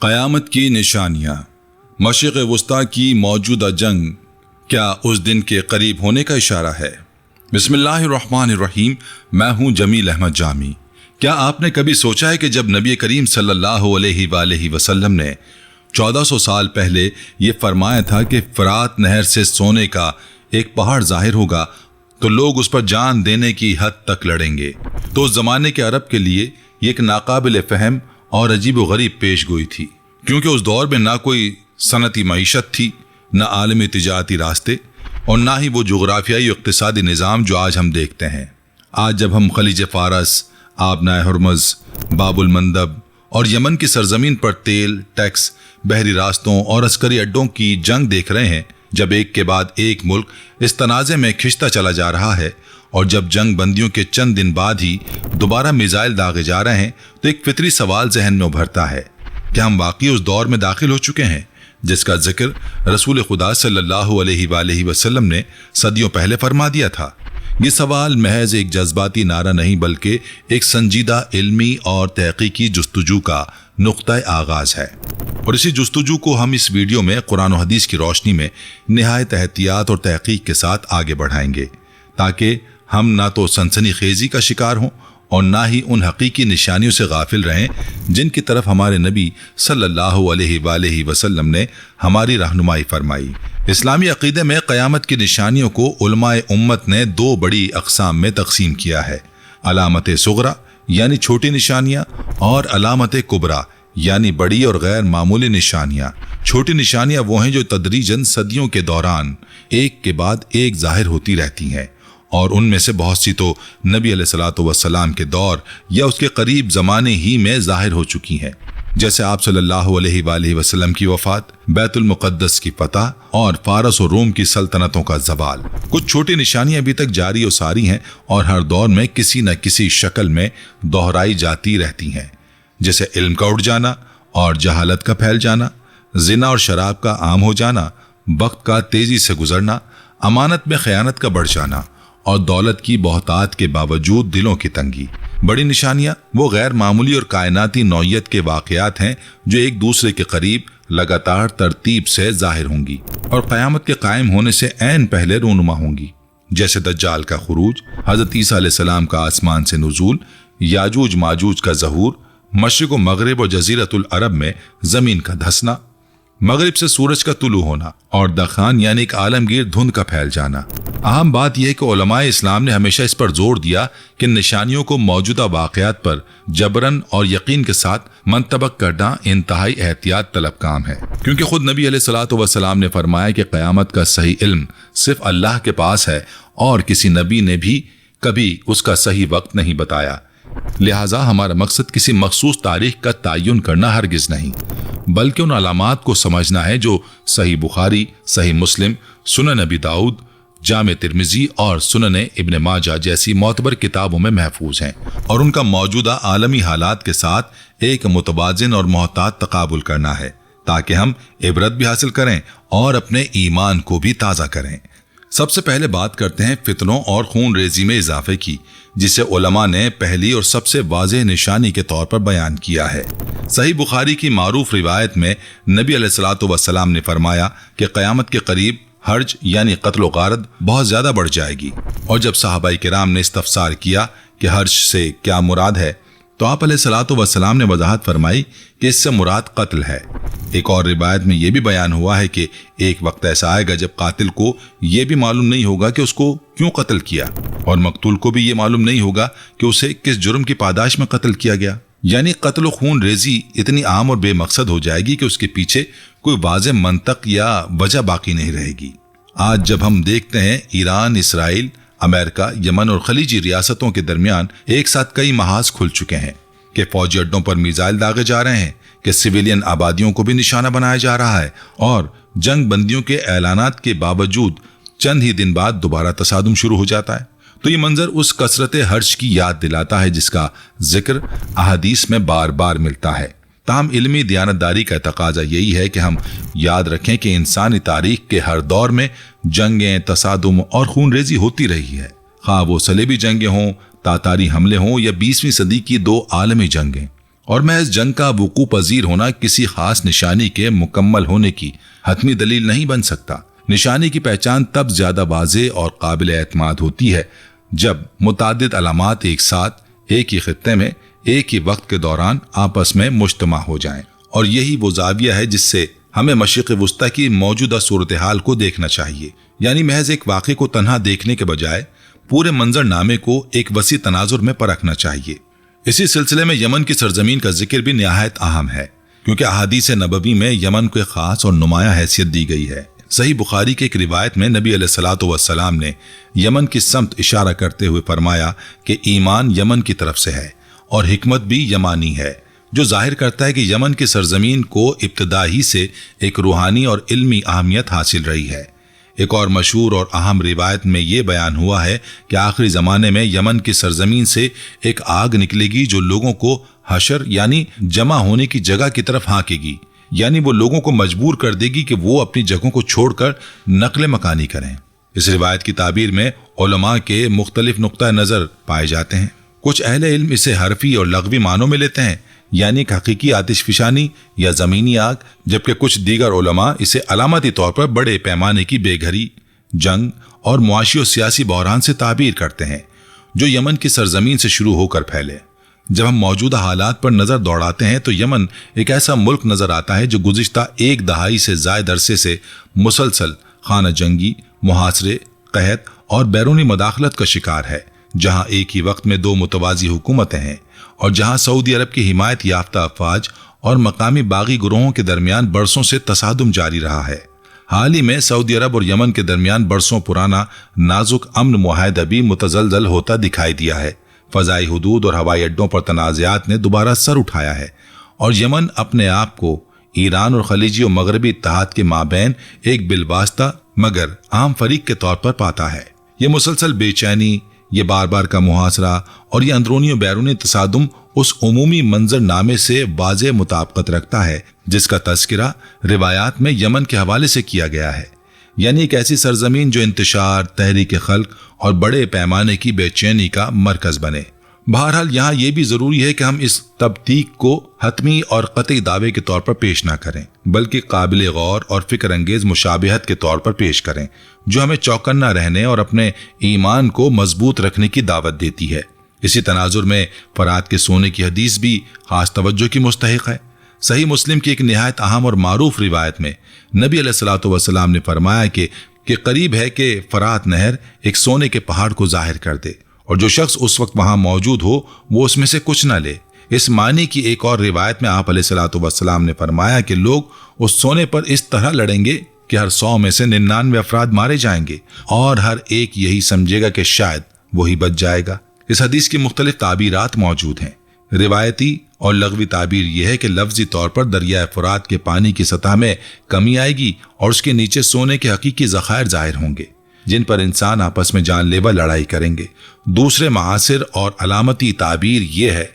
قیامت کی نشانیاں۔ مشرق وسطیٰ کی موجودہ جنگ کیا اس دن کے قریب ہونے کا اشارہ ہے؟ بسم اللہ الرحمن الرحیم۔ میں ہوں جمیل احمد جامی۔ کیا آپ نے کبھی سوچا ہے کہ جب نبی کریم صلی اللہ علیہ وآلہ وسلم نے 1400 سال پہلے یہ فرمایا تھا کہ فرات نہر سے سونے کا ایک پہاڑ ظاہر ہوگا تو لوگ اس پر جان دینے کی حد تک لڑیں گے، تو اس زمانے کے عرب کے لیے یہ ایک ناقابل فہم اور عجیب و غریب پیش گوئی تھی، کیونکہ اس دور میں نہ کوئی صنعتی معیشت تھی، نہ عالمی تجارتی راستے، اور نہ ہی وہ جغرافیائی و اقتصادی نظام جو آج ہم دیکھتے ہیں۔ آج جب ہم خلیج فارس، آبنائے ہرمز، باب المندب اور یمن کی سرزمین پر تیل، ٹیکس، بحری راستوں اور عسکری اڈوں کی جنگ دیکھ رہے ہیں، جب ایک کے بعد ایک ملک اس تنازع میں کھنچتا چلا جا رہا ہے، اور جب جنگ بندیوں کے چند دن بعد ہی دوبارہ میزائل داغے جا رہے ہیں، تو ایک فطری سوال ذہن میں ابھرتا ہے کہ ہم واقعی اس دور میں داخل ہو چکے ہیں جس کا ذکر رسول خدا صلی اللہ علیہ وآلہ وسلم نے صدیوں پہلے فرما دیا تھا۔ یہ سوال محض ایک جذباتی نعرہ نہیں بلکہ ایک سنجیدہ علمی اور تحقیقی جستجو کا نقطۂ آغاز ہے، اور اسی جستجو کو ہم اس ویڈیو میں قرآن و حدیث کی روشنی میں نہایت احتیاط اور تحقیق کے ساتھ آگے بڑھائیں گے، تاکہ ہم نہ تو سنسنی خیزی کا شکار ہوں اور نہ ہی ان حقیقی نشانیوں سے غافل رہیں جن کی طرف ہمارے نبی صلی اللہ علیہ وآلہ وسلم نے ہماری رہنمائی فرمائی۔ اسلامی عقیدے میں قیامت کی نشانیوں کو علماء امت نے دو بڑی اقسام میں تقسیم کیا ہے: علامت صغریٰ یعنی چھوٹی نشانیاں، اور علامت کبریٰ یعنی بڑی اور غیر معمولی نشانیاں۔ چھوٹی نشانیاں وہ ہیں جو تدریجاً صدیوں کے دوران ایک کے بعد ایک ظاہر ہوتی رہتی ہیں، اور ان میں سے بہت سی تو نبی علیہ الصلوۃ والسلام کے دور یا اس کے قریب زمانے ہی میں ظاہر ہو چکی ہیں، جیسے آپ صلی اللہ علیہ وآلہ وسلم کی وفات، بیت المقدس کی فتح اور فارس و روم کی سلطنتوں کا زوال۔ کچھ چھوٹی نشانیاں ابھی تک جاری و ساری ہیں اور ہر دور میں کسی نہ کسی شکل میں دہرائی جاتی رہتی ہیں، جیسے علم کا اٹھ جانا اور جہالت کا پھیل جانا، زنا اور شراب کا عام ہو جانا، وقت کا تیزی سے گزرنا، امانت میں خیانت کا بڑھ جانا، اور دولت کی بہتات کے باوجود دلوں کی تنگی۔ بڑی نشانیاں وہ غیر معمولی اور کائناتی نوعیت کے واقعات ہیں جو ایک دوسرے کے قریب لگاتار ترتیب سے ظاہر ہوں گی اور قیامت کے قائم ہونے سے عین پہلے رونما ہوں گی، جیسے دجال کا خروج، حضرت عیسیٰ علیہ السلام کا آسمان سے نزول، یاجوج ماجوج کا ظہور، مشرق و مغرب اور جزیرۃ العرب میں زمین کا دھسنا، مغرب سے سورج کا طلوع ہونا، اور دخان یعنی ایک عالمگیر دھند کا پھیل جانا۔ اہم بات یہ ہے کہ علماء اسلام نے ہمیشہ اس پر زور دیا کہ نشانیوں کو موجودہ واقعات پر جبراً اور یقین کے ساتھ منطبق کرنا انتہائی احتیاط طلب کام ہے، کیونکہ خود نبی علیہ الصلوۃ والسلام نے فرمایا کہ قیامت کا صحیح علم صرف اللہ کے پاس ہے، اور کسی نبی نے بھی کبھی اس کا صحیح وقت نہیں بتایا۔ لہٰذا ہمارا مقصد کسی مخصوص تاریخ کا تعین کرنا ہرگز نہیں، بلکہ ان علامات کو سمجھنا ہے جو صحیح بخاری، صحیح مسلم، سنن ابی داؤد، جامع ترمذی اور سنن ابن ماجہ جیسی معتبر کتابوں میں محفوظ ہیں، اور ان کا موجودہ عالمی حالات کے ساتھ ایک متوازن اور محتاط تقابل کرنا ہے، تاکہ ہم عبرت بھی حاصل کریں اور اپنے ایمان کو بھی تازہ کریں۔ سب سے پہلے بات کرتے ہیں فتنوں اور خون ریزی میں اضافے کی، جسے علماء نے پہلی اور سب سے واضح نشانی کے طور پر بیان کیا ہے۔ صحیح بخاری کی معروف روایت میں نبی علیہ الصلوۃ والسلام نے فرمایا کہ قیامت کے قریب حرج یعنی قتل و غارت بہت زیادہ بڑھ جائے گی، اور جب صحابہ کرام نے استفسار کیا کہ حرج سے کیا مراد ہے، تو آپ علیہ الصلوۃ والسلام نے وضاحت فرمائی کہ اس سے مراد قتل ہے۔ ایک اور روایت میں یہ بھی بیان ہوا ہے کہ ایک وقت ایسا آئے گا جب قاتل کو یہ بھی معلوم نہیں ہوگا کہ اس کو کیوں قتل کیا، اور مقتول کو بھی یہ معلوم نہیں ہوگا کہ اسے کس جرم کی پاداش میں قتل کیا گیا۔ یعنی قتل و خون ریزی اتنی عام اور بے مقصد ہو جائے گی کہ اس کے پیچھے کوئی واضح منطق یا وجہ باقی نہیں رہے گی۔ آج جب ہم دیکھتے ہیں ایران، اسرائیل، امریکہ، یمن اور خلیجی ریاستوں کے درمیان ایک ساتھ کئی محاذ کھل چکے ہیں کہ فوجی اڈوں پر میزائل داغے جا رہے ہیں، کہ سویلین آبادیوں کو بھی نشانہ بنایا جا رہا ہے، اور جنگ بندیوں کے اعلانات کے باوجود چند ہی دن بعد دوبارہ تصادم شروع ہو جاتا ہے، تو یہ منظر اس کثرت حرج کی یاد دلاتا ہے جس کا ذکر احادیث میں بار بار ملتا ہے۔ تاہم علمی دیانتداری کا تقاضا یہی ہے کہ ہم یاد رکھیں کہ انسانی تاریخ کے ہر دور میں جنگیں، تصادم اور خون ریزی ہوتی رہی ہے، خواہ وہ صلیبی جنگیں ہوں، تاتاری حملے ہوں یا 20ویں صدی کی 2 عالمی جنگیں، اور محض جنگ کا وقوع پذیر ہونا کسی خاص نشانی کے مکمل ہونے کی حتمی دلیل نہیں بن سکتا۔ نشانی کی پہچان تب زیادہ واضح اور قابل اعتماد ہوتی ہے جب متعدد علامات ایک ساتھ ایک ہی خطے میں ایک ہی وقت کے دوران آپس میں مجتمع ہو جائیں، اور یہی وہ زاویہ ہے جس سے ہمیں مشرق وسطیٰ کی موجودہ صورتحال کو دیکھنا چاہیے، یعنی محض ایک واقعے کو تنہا دیکھنے کے بجائے پورے منظر نامے کو ایک وسیع تناظر میں پرکھنا چاہیے۔ اسی سلسلے میں یمن کی سرزمین کا ذکر بھی نہایت اہم ہے، کیونکہ احادیث نبوی میں یمن کو ایک خاص اور نمایاں حیثیت دی گئی ہے۔ صحیح بخاری کے ایک روایت میں نبی علیہ الصلوۃ والسلام نے یمن کی سمت اشارہ کرتے ہوئے فرمایا کہ ایمان یمن کی طرف سے ہے اور حکمت بھی یمانی ہے، جو ظاہر کرتا ہے کہ یمن کی سرزمین کو ابتدا ہی سے ایک روحانی اور علمی اہمیت حاصل رہی ہے۔ ایک اور مشہور اور اہم روایت میں یہ بیان ہوا ہے کہ آخری زمانے میں یمن کی سرزمین سے ایک آگ نکلے گی جو لوگوں کو حشر یعنی جمع ہونے کی جگہ کی طرف ہانکے گی، یعنی وہ لوگوں کو مجبور کر دے گی کہ وہ اپنی جگہوں کو چھوڑ کر نقل مکانی کریں۔ اس روایت کی تعبیر میں علماء کے مختلف نقطہ نظر پائے جاتے ہیں۔ کچھ اہل علم اسے حرفی اور لغوی معنوں میں لیتے ہیں، یعنی ایک حقیقی آتش فشانی یا زمینی آگ، جبکہ کچھ دیگر علماء اسے علامتی طور پر بڑے پیمانے کی بے گھری، جنگ اور معاشی و سیاسی بحران سے تعبیر کرتے ہیں جو یمن کی سرزمین سے شروع ہو کر پھیلے۔ جب ہم موجودہ حالات پر نظر دوڑاتے ہیں تو یمن ایک ایسا ملک نظر آتا ہے جو گزشتہ ایک دہائی سے زائد عرصے سے مسلسل خانہ جنگی، محاصرے، قحط اور بیرونی مداخلت کا شکار ہے، جہاں ایک ہی وقت میں دو متوازی حکومتیں ہیں، اور جہاں سعودی عرب کی حمایت یافتہ افواج اور مقامی باغی گروہوں کے درمیان برسوں سے تصادم جاری رہا ہے۔ حال ہی میں سعودی عرب اور یمن کے درمیان برسوں پرانا نازک امن معاہدہ بھی متزلزل ہوتا دکھائی دیا ہے۔ فضائی حدود اور ہوائی اڈوں پر تنازعات نے دوبارہ سر اٹھایا ہے، اور یمن اپنے آپ کو ایران اور خلیجی و مغربی اتحاد کے مابین ایک بالواسطہ مگر عام فریق کے طور پر پاتا ہے۔ یہ مسلسل بے چینی، یہ بار بار کا محاصرہ اور یہ اندرونی و بیرونی تصادم اس عمومی منظر نامے سے واضح مطابقت رکھتا ہے جس کا تذکرہ روایات میں یمن کے حوالے سے کیا گیا ہے، یعنی ایک ایسی سرزمین جو انتشار، تحریک خلق اور بڑے پیمانے کی بے چینی کا مرکز بنے۔ بہرحال یہاں یہ بھی ضروری ہے کہ ہم اس تبتیک کو حتمی اور قطعی دعوے کے طور پر پیش نہ کریں، بلکہ قابل غور اور فکر انگیز مشابہت کے طور پر پیش کریں، جو ہمیں چوکنا رہنے اور اپنے ایمان کو مضبوط رکھنے کی دعوت دیتی ہے۔ اسی تناظر میں فرات کے سونے کی حدیث بھی خاص توجہ کی مستحق ہے۔ صحیح مسلم کی ایک نہایت اہم اور معروف روایت میں نبی علیہ الصلوۃ والسلام نے فرمایا کہ قریب ہے کہ فرات نہر ایک سونے کے پہاڑ کو ظاہر کر دے، اور جو شخص اس وقت وہاں موجود ہو وہ اس میں سے کچھ نہ لے۔ اس معنی کی ایک اور روایت میں آپ علیہ الصلوۃ والسلام نے فرمایا کہ لوگ اس سونے پر اس طرح لڑیں گے کہ ہر 100 میں سے 99 افراد مارے جائیں گے، اور ہر ایک یہی سمجھے گا کہ شاید وہی بچ جائے گا۔ اس حدیث کی مختلف تعبیرات موجود ہیں۔ روایتی اور لغوی تعبیر یہ ہے کہ لفظی طور پر دریائے فرات کے پانی کی سطح میں کمی آئے گی اور اس کے نیچے سونے کے حقیقی ذخائر ظاہر ہوں گے جن پر انسان آپس میں جان لیوا لڑائی کریں گے۔ دوسرے معاصر اور علامتی تعبیر یہ ہے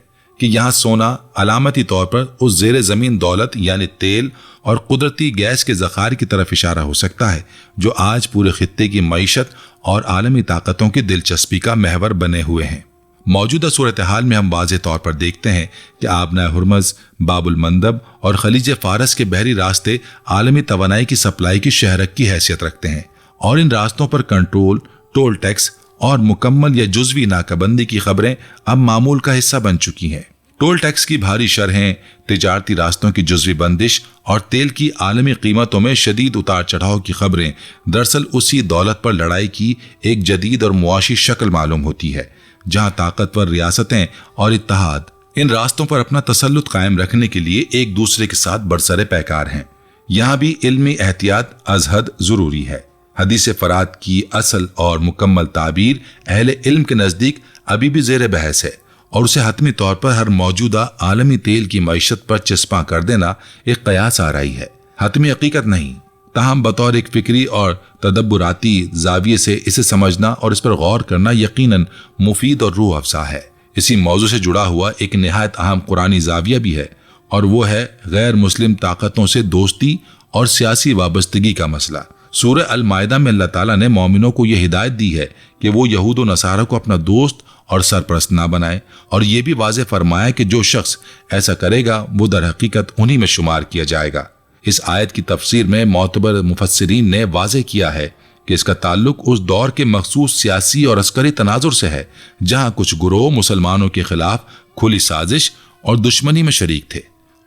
کہ یہاں سونا علامتی طور پر اس زیر زمین دولت یعنی تیل اور قدرتی گیس کے ذخائر کی طرف اشارہ ہو سکتا ہے جو آج پورے خطے کی معیشت اور عالمی طاقتوں کی دلچسپی کا محور بنے ہوئے ہیں۔ موجودہ صورتحال میں ہم واضح طور پر دیکھتے ہیں کہ آبنائے ہرمز، باب المندب اور خلیج فارس کے بحری راستے عالمی توانائی کی سپلائی کی شہرک کی حیثیت رکھتے ہیں، اور ان راستوں پر کنٹرول، ٹول ٹیکس اور مکمل یا جزوی ناکہ بندی کی خبریں اب معمول کا حصہ بن چکی ہیں۔ ٹول ٹیکس کی بھاری شرحیں، تجارتی راستوں کی جزوی بندش اور تیل کی عالمی قیمتوں میں شدید اتار چڑھاؤ کی خبریں دراصل اسی دولت پر لڑائی کی ایک جدید اور معاشی شکل معلوم ہوتی ہے، جہاں طاقتور ریاستیں اور اتحاد ان راستوں پر اپنا تسلط قائم رکھنے کے لیے ایک دوسرے کے ساتھ برسر پیکار ہیں۔ یہاں بھی علمی احتیاط از حد ضروری ہے۔ حدیث فرات کی اصل اور مکمل تعبیر اہل علم کے نزدیک ابھی بھی زیر بحث ہے، اور اسے حتمی طور پر ہر موجودہ عالمی تیل کی معیشت پر چسپاں کر دینا ایک قیاس آرائی ہے، حتمی حقیقت نہیں۔ تاہم بطور ایک فکری اور تدبراتی زاویے سے اسے سمجھنا اور اس پر غور کرنا یقیناً مفید اور روح افزا ہے۔ اسی موضوع سے جڑا ہوا ایک نہایت اہم قرآنی زاویہ بھی ہے، اور وہ ہے غیر مسلم طاقتوں سے دوستی اور سیاسی وابستگی کا مسئلہ۔ سورہ المائدہ میں اللہ تعالیٰ نے مومنوں کو یہ ہدایت دی ہے کہ وہ یہود و نصارہ کو اپنا دوست اور سرپرست نہ بنائے، اور یہ بھی واضح فرمایا کہ جو شخص ایسا کرے گا وہ در حقیقت انہی میں شمار کیا جائے گا۔ اس آیت کی تفسیر میں معتبر مفسرین نے واضح کیا ہے کہ اس کا تعلق اس دور کے مخصوص سیاسی اور عسکری تناظر سے ہے جہاں کچھ گروہ مسلمانوں کے خلاف کھلی سازش اور دشمنی میں شریک تھے،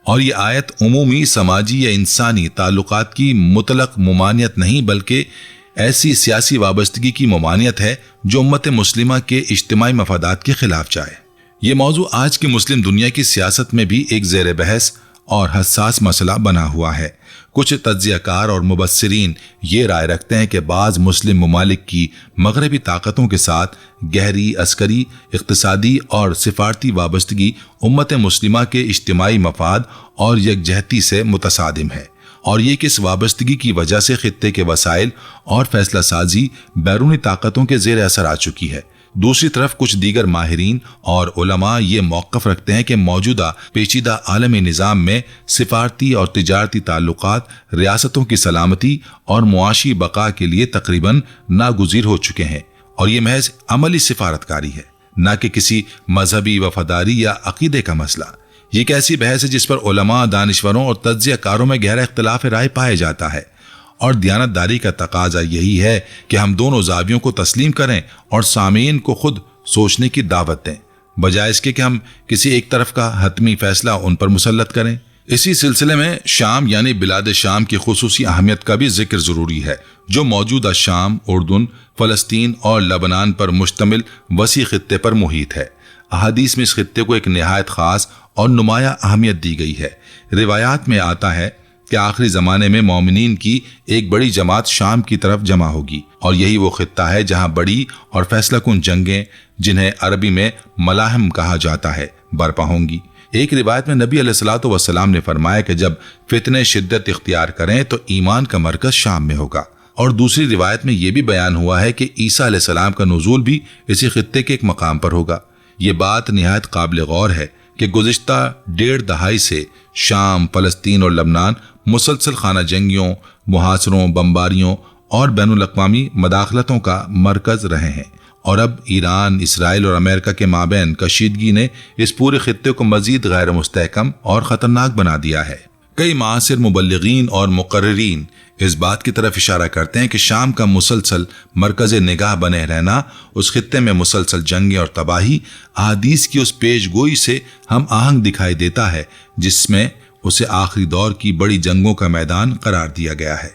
اور یہ آیت عمومی سماجی یا انسانی تعلقات کی مطلق ممانعت نہیں بلکہ ایسی سیاسی وابستگی کی ممانعت ہے جو امت مسلمہ کے اجتماعی مفادات کے خلاف جائے۔ یہ موضوع آج کی مسلم دنیا کی سیاست میں بھی ایک زیر بحث اور حساس مسئلہ بنا ہوا ہے۔ کچھ تجزیہ کار اور مبصرین یہ رائے رکھتے ہیں کہ بعض مسلم ممالک کی مغربی طاقتوں کے ساتھ گہری عسکری، اقتصادی اور سفارتی وابستگی امت مسلمہ کے اجتماعی مفاد اور یکجہتی سے متصادم ہے، اور یہ کہ اس وابستگی کی وجہ سے خطے کے وسائل اور فیصلہ سازی بیرونی طاقتوں کے زیر اثر آ چکی ہے۔ دوسری طرف کچھ دیگر ماہرین اور علماء یہ موقف رکھتے ہیں کہ موجودہ پیچیدہ عالمی نظام میں سفارتی اور تجارتی تعلقات ریاستوں کی سلامتی اور معاشی بقا کے لیے تقریباً ناگزیر ہو چکے ہیں، اور یہ محض عملی سفارتکاری ہے، نہ کہ کسی مذہبی وفاداری یا عقیدے کا مسئلہ۔ یہ ایک ایسی بحث ہے جس پر علماء، دانشوروں اور تجزیہ کاروں میں گہرا اختلاف رائے پایا جاتا ہے، اور دیانتداری کا تقاضا یہی ہے کہ ہم دونوں زاویوں کو تسلیم کریں اور سامعین کو خود سوچنے کی دعوت دیں، بجائے اس کے کہ ہم کسی ایک طرف کا حتمی فیصلہ ان پر مسلط کریں۔ اسی سلسلے میں شام یعنی بلاد شام کی خصوصی اہمیت کا بھی ذکر ضروری ہے، جو موجودہ شام، اردن، فلسطین اور لبنان پر مشتمل وسیع خطے پر محیط ہے۔ احادیث میں اس خطے کو ایک نہایت خاص اور نمایاں اہمیت دی گئی ہے۔ روایات میں آتا ہے کہ آخری زمانے میں مومنین کی ایک بڑی جماعت شام کی طرف جمع ہوگی، اور یہی وہ خطہ ہے جہاں بڑی اور فیصلہ کن جنگیں، جنہیں عربی میں ملاحم کہا جاتا ہے، برپا ہوں گی۔ ایک روایت میں نبی علیہ الصلوۃ والسلام نے فرمایا کہ جب فتنے شدت اختیار کریں تو ایمان کا مرکز شام میں ہوگا، اور دوسری روایت میں یہ بھی بیان ہوا ہے کہ عیسیٰ علیہ السلام کا نزول بھی اسی خطے کے ایک مقام پر ہوگا۔ یہ بات نہایت قابل غور ہے کہ گزشتہ 1.5 دہائی سے شام، فلسطین اور لبنان مسلسل خانہ جنگیوں، محاصروں، بمباریوں اور بین الاقوامی مداخلتوں کا مرکز رہے ہیں، اور اب ایران، اسرائیل اور امریکہ کے مابین کشیدگی نے اس پورے خطے کو مزید غیر مستحکم اور خطرناک بنا دیا ہے۔ کئی معاصر مبلغین اور مقررین اس بات کی طرف اشارہ کرتے ہیں کہ شام کا مسلسل مرکز نگاہ بنے رہنا، اس خطے میں مسلسل جنگیں اور تباہی، احادیث کی اس پیش گوئی سے ہم آہنگ دکھائی دیتا ہے جس میں اسے آخری دور کی بڑی جنگوں کا میدان قرار دیا گیا ہے۔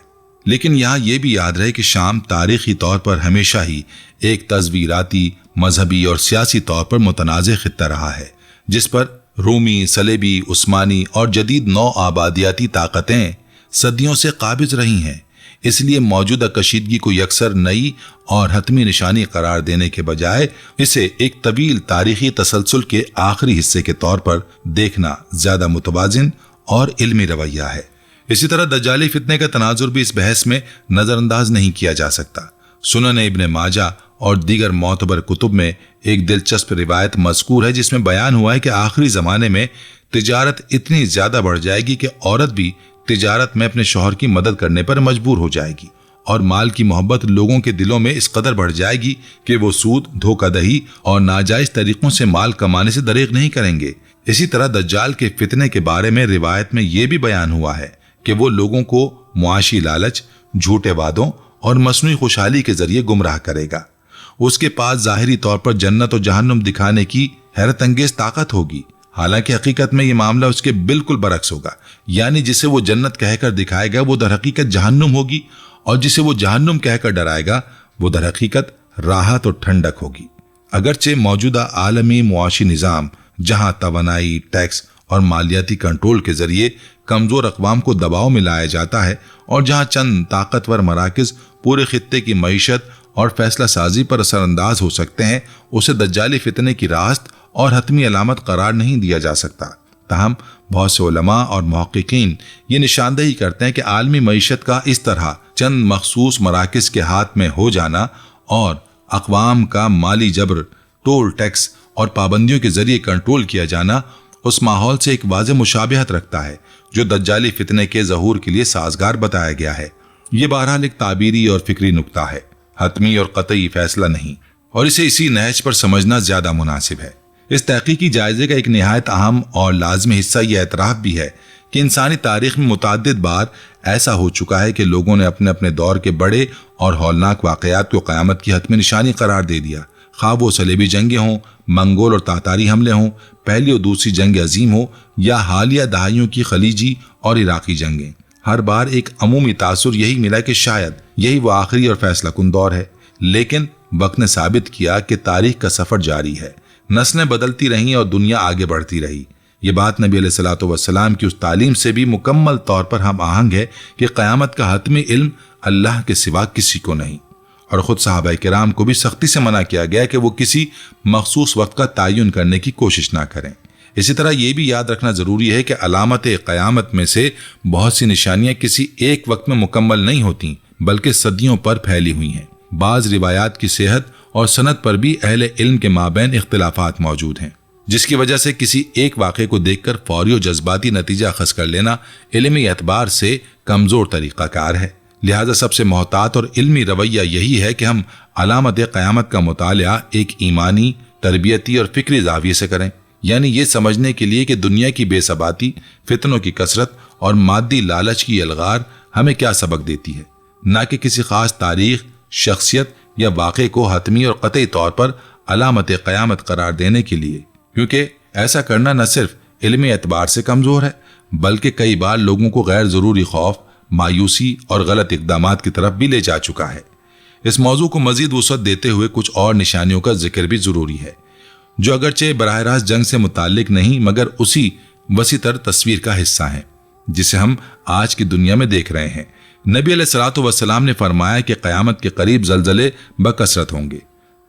لیکن یہاں یہ بھی یاد رہے کہ شام تاریخی طور پر ہمیشہ ہی ایک تصویراتی، مذہبی اور سیاسی طور پر متنازع خطہ رہا ہے، جس پر رومی، صلیبی، عثمانی اور جدید نو آبادیاتی طاقتیں صدیوں سے قابض رہی ہیں۔ اس لیے موجودہ کشیدگی کو یکسر نئی اور حتمی نشانی قرار دینے کے بجائے اسے ایک طویل تاریخی تسلسل کے آخری حصے کے طور پر دیکھنا زیادہ متوازن اور علمی رویہ ہے۔ اسی طرح دجالی فتنے کا تناظر بھی اس بحث میں نظر انداز نہیں کیا جا سکتا۔ سنن ابن ماجہ اور دیگر معتبر کتب میں ایک دلچسپ روایت مذکور ہے جس میں بیان ہوا ہے کہ آخری زمانے میں تجارت اتنی زیادہ بڑھ جائے گی کہ عورت بھی تجارت میں اپنے شوہر کی مدد کرنے پر مجبور ہو جائے گی، اور مال کی محبت لوگوں کے دلوں میں اس قدر بڑھ جائے گی کہ وہ سود، دھوکہ دہی اور ناجائز طریقوں سے مال کمانے سے دریغ نہیں کریں گے۔ اسی طرح دجال کے فتنے کے بارے میں روایت میں یہ بھی بیان ہوا ہے کہ وہ لوگوں کو معاشی لالچ، جھوٹے وعدوں اور مصنوعی خوشحالی کے ذریعے گمراہ کرے گا۔ اس کے پاس ظاہری طور پر جنت و جہنم دکھانے کی حیرت انگیز طاقت ہوگی، حالانکہ حقیقت میں یہ معاملہ اس کے بالکل برعکس ہوگا، یعنی جسے وہ جنت کہہ کر دکھائے گا وہ در حقیقت جہنم ہوگی، اور جسے وہ جہنم کہہ کر ڈرائے گا وہ در حقیقت راحت اور ٹھنڈک ہوگی۔ اگرچہ موجودہ عالمی معاشی نظام جہاں توانائی، ٹیکس اور مالیاتی کنٹرول کے ذریعے کمزور اقوام کو دباؤ میں لایا جاتا ہے، اور جہاں چند طاقتور مراکز پورے خطے کی معیشت اور فیصلہ سازی پر اثر انداز ہو سکتے ہیں، اسے دجالی فتنے کی راست اور حتمی علامت قرار نہیں دیا جا سکتا۔ تاہم بہت سے علماء اور محققین یہ نشاندہی کرتے ہیں کہ عالمی معیشت کا اس طرح چند مخصوص مراکز کے ہاتھ میں ہو جانا اور اقوام کا مالی جبر، ٹول ٹیکس اور پابندیوں کے ذریعے کنٹرول کیا جانا اس ماحول سے ایک واضح مشابہت رکھتا ہے جو دجالی فتنے کے ظہور کے لیے سازگار بتایا گیا ہے۔ یہ بہرحال ایک تعبیری اور فکری نکتہ ہے، حتمی اور قطعی فیصلہ نہیں۔ اور اسے اسی نہج پر سمجھنا زیادہ مناسب ہے۔ اس تحقیقی جائزے کا ایک نہایت اہم اور لازمی حصہ یہ اعتراف بھی ہے کہ انسانی تاریخ میں متعدد بار ایسا ہو چکا ہے کہ لوگوں نے اپنے اپنے دور کے بڑے اور ہولناک واقعات کو قیامت کی حتمی نشانی قرار دے دیا، خواہ وہ صلیبی جنگیں ہوں، منگول اور تاتاری حملے ہوں، پہلی اور دوسری جنگ عظیم ہو یا حالیہ دہائیوں کی خلیجی اور عراقی جنگیں۔ ہر بار ایک عمومی تاثر یہی ملا کہ شاید یہی وہ آخری اور فیصلہ کن دور ہے، لیکن وقت نے ثابت کیا کہ تاریخ کا سفر جاری ہے، نسلیں بدلتی رہیں اور دنیا آگے بڑھتی رہی۔ یہ بات نبی علیہ الصلوۃ والسلام کی اس تعلیم سے بھی مکمل طور پر ہم آہنگ ہے کہ قیامت کا حتمی علم اللہ کے سوا کسی کو نہیں، اور خود صحابہ کرام کو بھی سختی سے منع کیا گیا کہ وہ کسی مخصوص وقت کا تعین کرنے کی کوشش نہ کریں۔ اسی طرح یہ بھی یاد رکھنا ضروری ہے کہ علامت قیامت میں سے بہت سی نشانیاں کسی ایک وقت میں مکمل نہیں ہوتی، بلکہ صدیوں پر پھیلی ہوئی ہیں۔ بعض روایات کی صحت اور سند پر بھی اہل علم کے مابین اختلافات موجود ہیں، جس کی وجہ سے کسی ایک واقعے کو دیکھ کر فوری اور جذباتی نتیجہ اخذ کر لینا علمی اعتبار سے کمزور طریقہ کار ہے۔ لہذا سب سے محتاط اور علمی رویہ یہی ہے کہ ہم علامت قیامت کا مطالعہ ایک ایمانی، تربیتی اور فکری زاویے سے کریں، یعنی یہ سمجھنے کے لیے کہ دنیا کی بے ثباتی، فتنوں کی کثرت اور مادی لالچ کی الغار ہمیں کیا سبق دیتی ہے، نہ کہ کسی خاص تاریخ، شخصیت یا واقعے کو حتمی اور قطعی طور پر علامت قیامت قرار دینے کے لیے، کیونکہ ایسا کرنا نہ صرف علمی اعتبار سے کمزور ہے بلکہ کئی بار لوگوں کو غیر ضروری خوف، مایوسی اور غلط اقدامات کی طرف بھی لے جا چکا ہے۔ اس موضوع کو مزید وسعت دیتے ہوئے کچھ اور نشانیوں کا ذکر بھی ضروری ہے، جو اگرچہ براہ راست جنگ سے متعلق نہیں مگر اسی وسیع تر تصویر کا حصہ ہیں جسے ہم آج کی دنیا میں دیکھ رہے ہیں۔ نبی علیہ الصلوۃ والسلام نے فرمایا کہ قیامت کے قریب زلزلے بکثرت ہوں گے،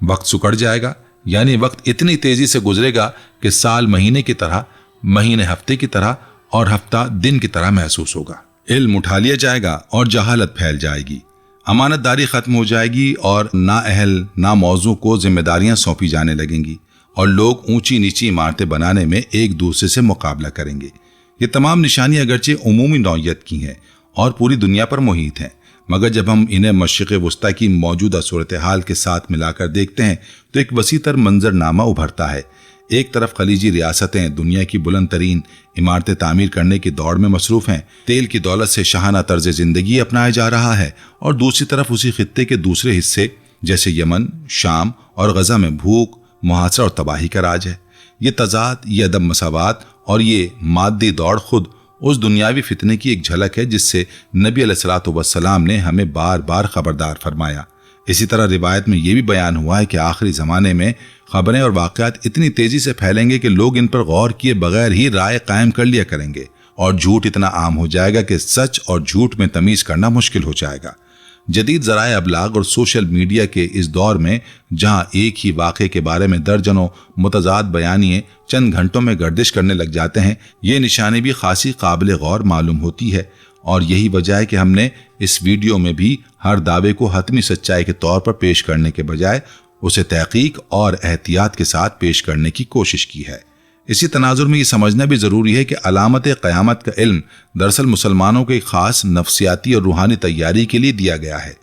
وقت سکڑ جائے گا، یعنی وقت اتنی تیزی سے گزرے گا کہ سال مہینے کی طرح، مہینے ہفتے کی طرح اور ہفتہ دن کی طرح محسوس ہوگا۔ علم اٹھا لیا جائے گا اور جہالت پھیل جائے گی، امانت داری ختم ہو جائے گی اور نااہل ناموضوع کو ذمہ داریاں سونپی جانے لگیں گی، اور لوگ اونچی نیچی عمارتیں بنانے میں ایک دوسرے سے مقابلہ کریں گے۔ یہ تمام نشانیاں اگرچہ عمومی نوعیت کی ہیں اور پوری دنیا پر محیط ہیں، مگر جب ہم انہیں مشرق وسطیٰ کی موجودہ صورتحال کے ساتھ ملا کر دیکھتے ہیں تو ایک وسیع تر منظر نامہ ابھرتا ہے۔ ایک طرف خلیجی ریاستیں دنیا کی بلند ترین عمارتیں تعمیر کرنے کی دوڑ میں مصروف ہیں، تیل کی دولت سے شاہانہ طرز زندگی اپنایا جا رہا ہے، اور دوسری طرف اسی خطے کے دوسرے حصے جیسے یمن، شام اور غزہ میں بھوک، محاصرہ اور تباہی کا راج ہے۔ یہ تضاد، یہ عدم مساوات اور یہ مادی دوڑ خود اس دنیاوی فتنے کی ایک جھلک ہے جس سے نبی علیہ الصلوۃ والسلام نے ہمیں بار بار خبردار فرمایا۔ اسی طرح روایت میں یہ بھی بیان ہوا ہے کہ آخری زمانے میں خبریں اور واقعات اتنی تیزی سے پھیلیں گے کہ لوگ ان پر غور کیے بغیر ہی رائے قائم کر لیا کریں گے، اور جھوٹ اتنا عام ہو جائے گا کہ سچ اور جھوٹ میں تمیز کرنا مشکل ہو جائے گا۔ جدید ذرائع ابلاغ اور سوشل میڈیا کے اس دور میں جہاں ایک ہی واقعے کے بارے میں درجنوں متضاد بیانیے چند گھنٹوں میں گردش کرنے لگ جاتے ہیں، یہ نشانی بھی خاصی قابل غور معلوم ہوتی ہے، اور یہی وجہ ہے کہ ہم نے اس ویڈیو میں بھی ہر دعوے کو حتمی سچائی کے طور پر پیش کرنے کے بجائے اسے تحقیق اور احتیاط کے ساتھ پیش کرنے کی کوشش کی ہے۔ اسی تناظر میں یہ سمجھنا بھی ضروری ہے کہ علامت قیامت کا علم دراصل مسلمانوں کے خاص نفسیاتی اور روحانی تیاری کے لیے دیا گیا ہے،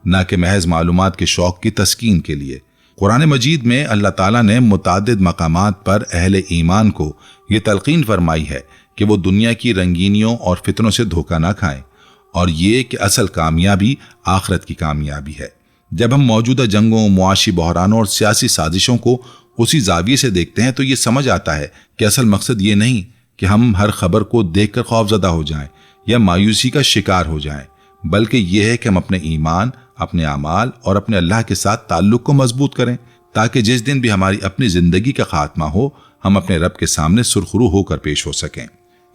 نہ کہ محض معلومات کے شوق کی تسکین کے لیے۔ قرآن مجید میں اللہ تعالیٰ نے متعدد مقامات پر اہل ایمان کو یہ تلقین فرمائی ہے کہ وہ دنیا کی رنگینیوں اور فتنوں سے دھوکہ نہ کھائیں، اور یہ کہ اصل کامیابی آخرت کی کامیابی ہے۔ جب ہم موجودہ جنگوں، معاشی بحرانوں اور سیاسی سازشوں کو اسی زاویے سے دیکھتے ہیں تو یہ سمجھ آتا ہے کہ اصل مقصد یہ نہیں کہ ہم ہر خبر کو دیکھ کر خوفزدہ ہو جائیں یا مایوسی کا شکار ہو جائیں، بلکہ یہ ہے کہ ہم اپنے ایمان، اپنے اعمال اور اپنے اللہ کے ساتھ تعلق کو مضبوط کریں، تاکہ جس دن بھی ہماری اپنی زندگی کا خاتمہ ہو ہم اپنے رب کے سامنے سرخرو ہو کر پیش ہو سکیں۔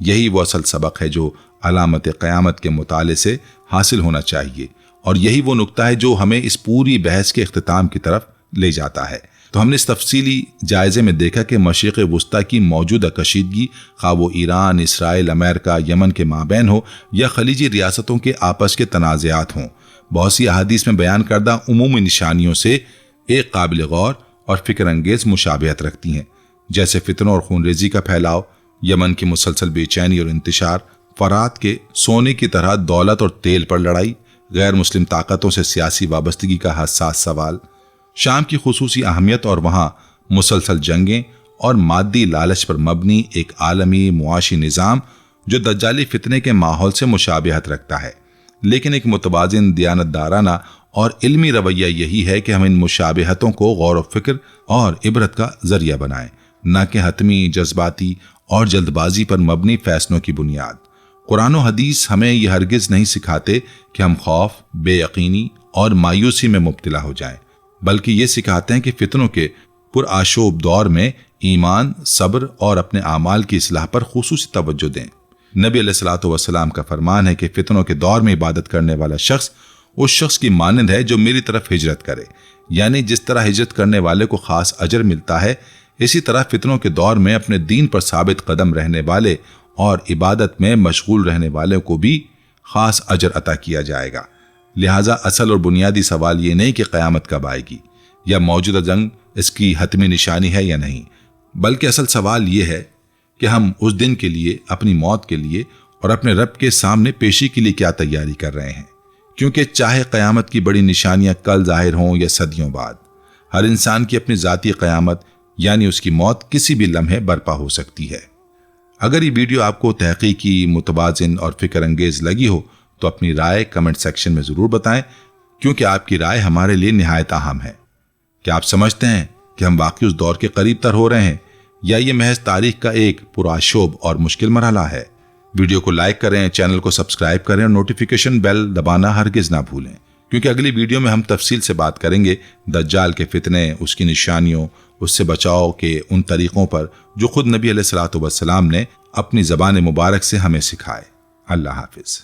یہی وہ اصل سبق ہے جو علامت قیامت کے مطالعے سے حاصل ہونا چاہیے، اور یہی وہ نقطہ ہے جو ہمیں اس پوری بحث کے اختتام کی طرف لے جاتا ہے۔ تو ہم نے اس تفصیلی جائزے میں دیکھا کہ مشرق وسطیٰ کی موجودہ کشیدگی، خواہ وہ ایران، اسرائیل، امریکہ، یمن کے مابین ہو یا خلیجی ریاستوں کے آپس کے تنازعات ہوں، بہت سی احادیث میں بیان کردہ عمومی نشانیوں سے ایک قابل غور اور فکر انگیز مشابہت رکھتی ہیں، جیسے فتنوں اور خون ریزی کا پھیلاؤ، یمن کی مسلسل بے چینی اور انتشار، فرات کے سونے کی طرح دولت اور تیل پر لڑائی، غیر مسلم طاقتوں سے سیاسی وابستگی کا حساس سوال، شام کی خصوصی اہمیت اور وہاں مسلسل جنگیں اور مادی لالچ پر مبنی ایک عالمی معاشی نظام جو دجالی فتنے کے ماحول سے مشابہت رکھتا ہے، لیکن ایک متوازن، دیانتدارانہ اور علمی رویہ یہی ہے کہ ہم ان مشابہتوں کو غور و فکر اور عبرت کا ذریعہ بنائیں، نہ کہ حتمی، جذباتی اور جلد بازی پر مبنی فیصلوں کی بنیاد۔ قرآن و حدیث ہمیں یہ ہرگز نہیں سکھاتے کہ ہم خوف، بے یقینی اور مایوسی میں مبتلا ہو جائیں، بلکہ یہ سکھاتے ہیں کہ فتنوں کے پرآشوب دور میں ایمان، صبر اور اپنے اعمال کی اصلاح پر خصوصی توجہ دیں۔ نبی علیہ الصلوۃ والسلام کا فرمان ہے کہ فتنوں کے دور میں عبادت کرنے والا شخص اس شخص کی مانند ہے جو میری طرف ہجرت کرے، یعنی جس طرح ہجرت کرنے والے کو خاص اجر ملتا ہے، اسی طرح فتنوں کے دور میں اپنے دین پر ثابت قدم رہنے والے اور عبادت میں مشغول رہنے والے کو بھی خاص اجر عطا کیا جائے گا۔ لہٰذا اصل اور بنیادی سوال یہ نہیں کہ قیامت کب آئے گی یا موجودہ جنگ اس کی حتمی نشانی ہے یا نہیں، بلکہ اصل سوال یہ ہے کہ ہم اس دن کے لیے، اپنی موت کے لیے اور اپنے رب کے سامنے پیشی کے لیے کیا تیاری کر رہے ہیں، کیونکہ چاہے قیامت کی بڑی نشانیاں کل ظاہر ہوں یا صدیوں بعد، ہر انسان کی اپنی ذاتی قیامت یعنی اس کی موت کسی بھی لمحے برپا ہو سکتی ہے۔ اگر یہ ویڈیو آپ کو تحقیقی، متوازن اور فکر انگیز لگی ہو تو اپنی رائے کمنٹ سیکشن میں ضرور بتائیں، کیونکہ آپ کی رائے ہمارے لیے نہایت اہم ہے۔ کیا آپ سمجھتے ہیں کہ ہم واقعی اس دور کے قریب تر ہو رہے ہیں یا یہ محض تاریخ کا ایک پرآشوب اور مشکل مرحلہ ہے؟ ویڈیو کو لائک کریں، چینل کو سبسکرائب کریں اور نوٹیفیکیشن بیل دبانا ہرگز نہ بھولیں، کیونکہ اگلی ویڈیو میں ہم تفصیل سے بات کریں گے دجال کے فتنے، اس کی نشانیوں، اس سے بچاؤ کے ان طریقوں پر جو خود نبی علیہ الصلوۃ والسلام نے اپنی زبان مبارک سے ہمیں سکھائے۔ اللہ حافظ۔